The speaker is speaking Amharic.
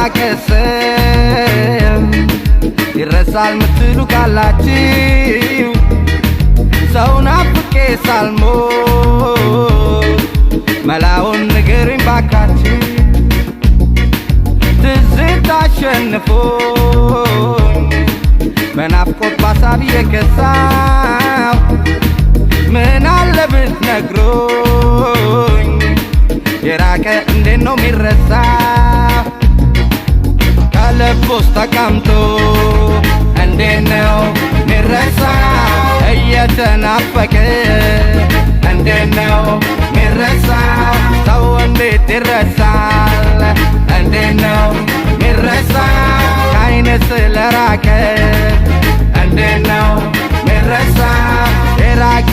የራቀሰም ይረሳል ምትሉ ካላችሁ ሰው ናፍቄ ሳልሞት መላውን ንገሩኝ ባካችሁ ትዝታ አሸንፎኝ በናፍቆት ባሳብ የከሳው ምን አለ ብትነግሩኝ የራቀ እንዴት ነው ሚረሳ ከልቦስ ተቀምጦ እንዴት ነው ሚረሳ እየተናፈቀ እንዴት ነው ሚረሳ ሰው እንዴት ይረሳል እንዴት ነው ሚረሳ ከዓይን ስለራቀ እንዴት ነው ሚረሳ የራቀ